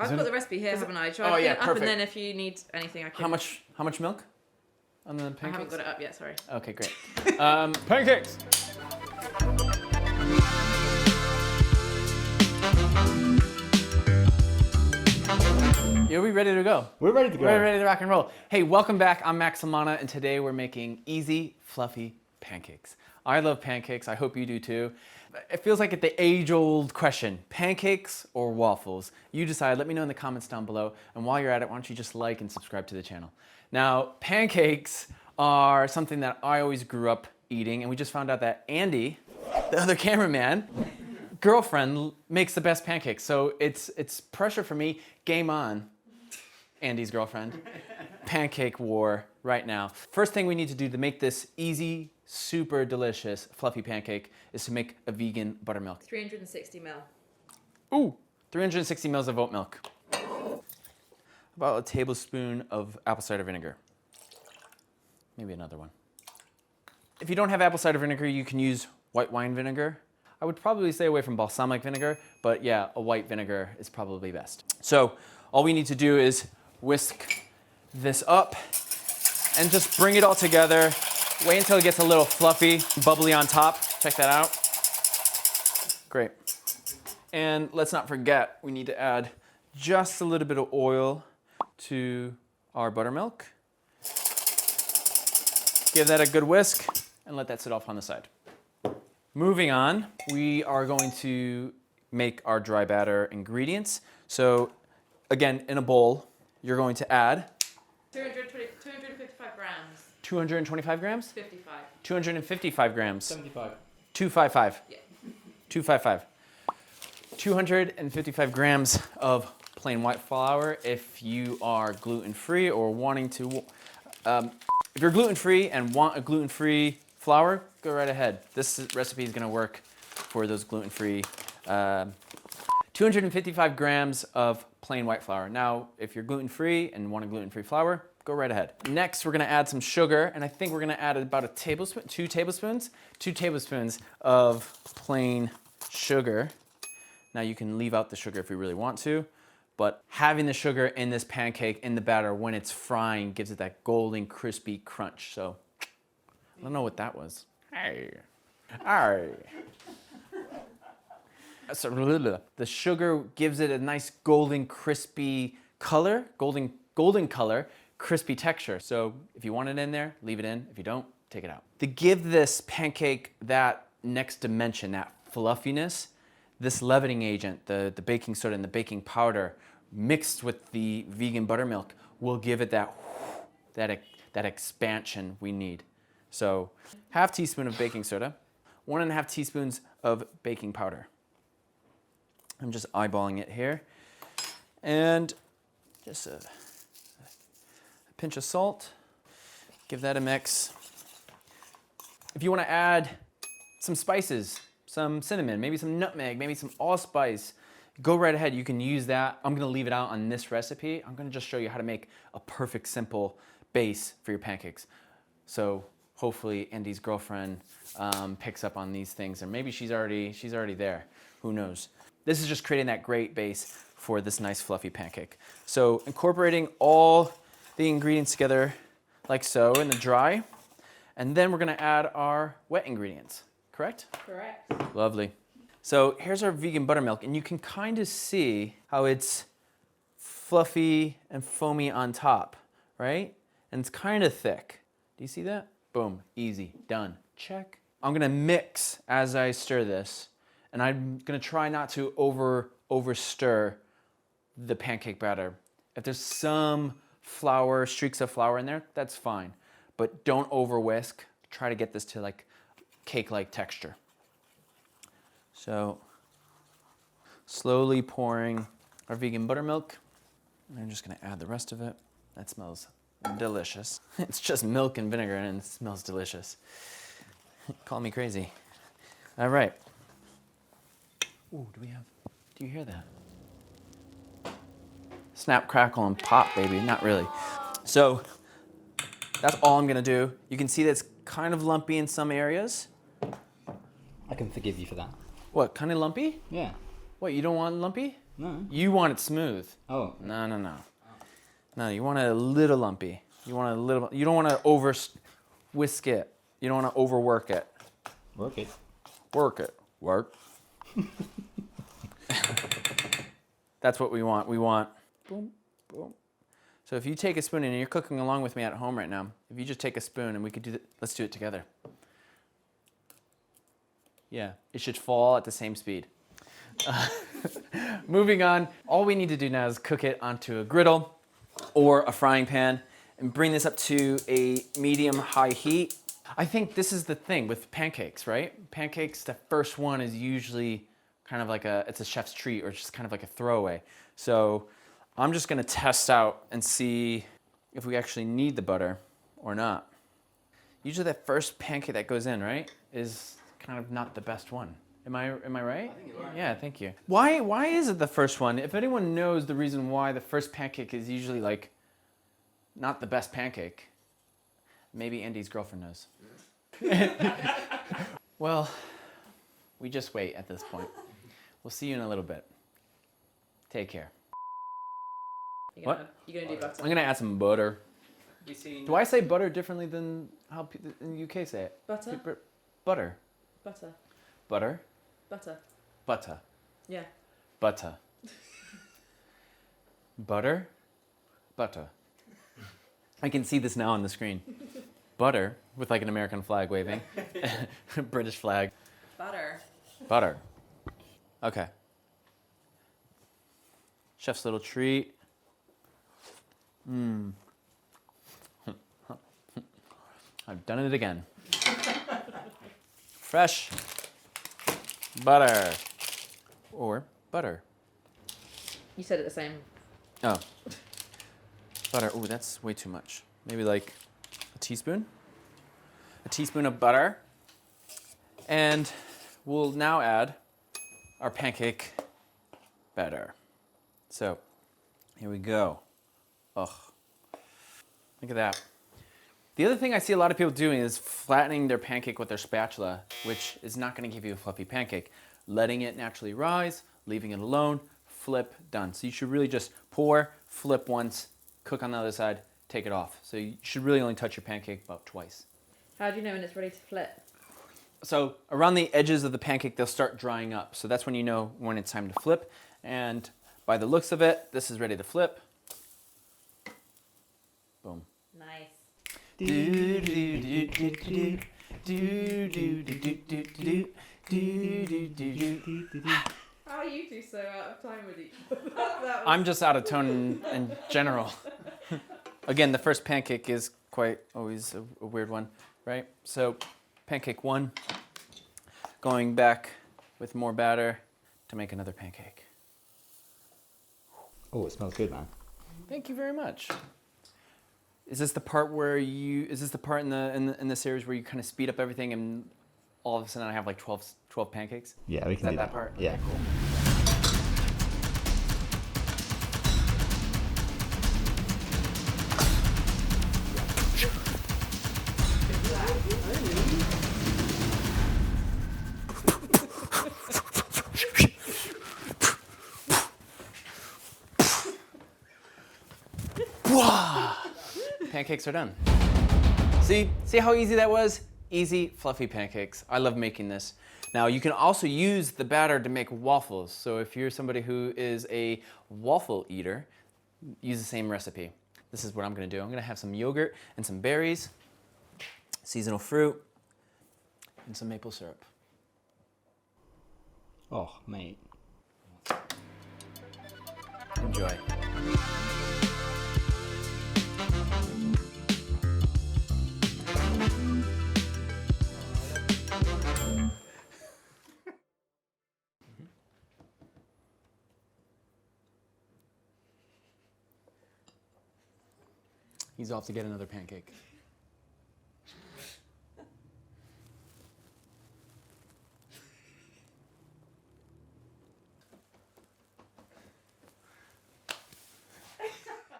I've got the recipe here, haven't I? Oh yeah, perfect. Up, and then if you need anything, I can. How much milk on the pancakes? I haven't got it up yet. Sorry. Okay, great. Pancakes. Are we ready to go? We're ready to go. We're ready to rock and roll. Hey, welcome back. I'm Max and Manna, and today we're making easy, fluffy pancakes. I love pancakes. I hope you do too. It feels like the age-old question, pancakes or waffles? You decide. Let me know in the comments down below. And while you're at it, why don't you just like and subscribe to the channel. Now, pancakes are something that I always grew up eating, and we just found out that Andy, the other cameraman, girlfriend, makes the best pancakes. So it's pressure for me. Game on. Andy's girlfriend. Pancake war right now. First thing we need to do to make this easy, super delicious, fluffy pancake is to make a vegan buttermilk. 360 ml. Ooh, 360 mils of oat milk. About a tablespoon of apple cider vinegar. Maybe another one. If you don't have apple cider vinegar, you can use white wine vinegar. I would probably stay away from balsamic vinegar, but yeah, a white vinegar is probably best. So all we need to do is whisk this up and just bring it all together. Wait until it gets a little fluffy, bubbly on top. Check that out. Great. And let's not forget, we need to add just a little bit of oil to our buttermilk. Give that a good whisk and let that sit off on the side. Moving on, we are going to make our dry batter ingredients. So again, in a bowl, you're going to add 255 grams. 225 grams? 55. 255 grams. 75. 255. Yeah. 255. 255 grams of plain white flour. If you are gluten-free or wanting to, if you're gluten-free and want a gluten-free flour, go right ahead. This recipe is gonna work for those gluten-free. 255 grams of plain white flour. Now, if you're gluten-free and want a gluten-free flour, go right ahead. Next, we're gonna add some sugar, and I think we're gonna add about a tablespoon, 2 tablespoons of plain sugar. Now you can leave out the sugar if you really want to, but having the sugar in this pancake, in the batter, when it's frying, gives it that golden, crispy crunch. So, I don't know what that was. Hey. All right. So, the sugar gives it a nice golden, crispy color, golden color, crispy texture. So if you want it in there, leave it in. If you don't, take it out. To give this pancake that next dimension, that fluffiness, this leavening agent, the baking soda and the baking powder mixed with the vegan buttermilk will give it that expansion we need. So half teaspoon of baking soda, 1.5 teaspoons of baking powder. I'm just eyeballing it here. And just a pinch of salt. Give that a mix. If you want to add some spices, some cinnamon, maybe some nutmeg, maybe some allspice, go right ahead. You can use that. I'm going to leave it out on this recipe. I'm going to just show you how to make a perfect, simple base for your pancakes. So hopefully Andy's girlfriend picks up on these things, or maybe she's already there. Who knows? This is just creating that great base for this nice fluffy pancake. So incorporating all the ingredients together like so in the dry, and then we're gonna add our wet ingredients, correct? Correct. Lovely. So here's our vegan buttermilk, and you can kind of see how it's fluffy and foamy on top, right? And it's kind of thick. Do you see that? Boom, easy, done, check. I'm gonna mix as I stir this, and I'm gonna try not to over stir the pancake batter. If there's some flour, streaks of flour in there, that's fine. But don't over whisk. Try to get this to like cake-like texture. So slowly pouring our vegan buttermilk. And I'm just gonna add the rest of it. That smells delicious. It's just milk and vinegar and it smells delicious. Call me crazy. All right. Ooh, do you hear that? Snap, crackle, and pop, baby. Not really. So that's all I'm gonna do. You can see that's kind of lumpy in some areas. I can forgive you for that. What, kind of lumpy? Yeah. What, you don't want lumpy? No. You want it smooth. Oh. No, no, no. No, you want it a little lumpy. You want it a little. You don't want to over whisk it. You don't want to overwork it. Work it. Work it. Work. That's what we want. We want boom, boom. So if you take a spoon and you're cooking along with me at home right now, if you just take a spoon and we could do it, let's do it together. Yeah, it should fall at the same speed. Moving on, all we need to do now is cook it onto a griddle or a frying pan and bring this up to a medium-high heat. I think this is the thing with pancakes, right? Pancakes, the first one is usually kind of like it's a chef's treat or just kind of like a throwaway. So I'm just gonna test out and see if we actually need the butter or not. Usually that first pancake that goes in, right, is kind of not the best one. Am I right? I think you are. Yeah, thank you. Why is it the first one? If anyone knows the reason why the first pancake is usually like not the best pancake, maybe Andy's girlfriend knows. Well, we just wait at this point. We'll see you in a little bit. Take care. You're gonna do butter? I'm gonna add some butter. Do I say butter differently than how people in the UK say it? Butter? Butter. Butter. Butter. Butter. Butter. Yeah. Butter. Butter. Butter. I can see this now on the screen. Butter with like an American flag waving. British flag. Butter. Butter. Okay. Chef's little treat. I've done it again. Fresh butter. Or butter. You said it the same. Oh. Butter. Oh, that's way too much. Maybe like a teaspoon? A teaspoon of butter. And we'll now add our pancake batter. So, here we go. Ugh. Look at that. The other thing I see a lot of people doing is flattening their pancake with their spatula, which is not going to give you a fluffy pancake. Letting it naturally rise, leaving it alone, flip, done. So you should really just pour, flip once, cook on the other side, take it off. So you should really only touch your pancake about twice. How do you know when it's ready to flip? So around the edges of the pancake, they'll start drying up. So that's when you know when it's time to flip. And by the looks of it, this is ready to flip. Boom. Nice. How are you two so out of time with each other? I'm just out of tone in general. Again, the first pancake is quite always a weird one, right? So pancake one, going back with more batter to make another pancake. Oh, it smells good, man. Thank you very much. Is this the part where is this the part in the series where you kind of speed up everything and all of a sudden I have like 12 pancakes? Yeah, we can do that part? Yeah. Okay, cool. Pancakes are done. See how easy that was? Easy, fluffy pancakes. I love making this. Now you can also use the batter to make waffles. So if you're somebody who is a waffle eater, use the same recipe. This is what I'm gonna do. I'm gonna have some yogurt and some berries, seasonal fruit, and some maple syrup. Oh, mate. Enjoy. He's off to get another pancake.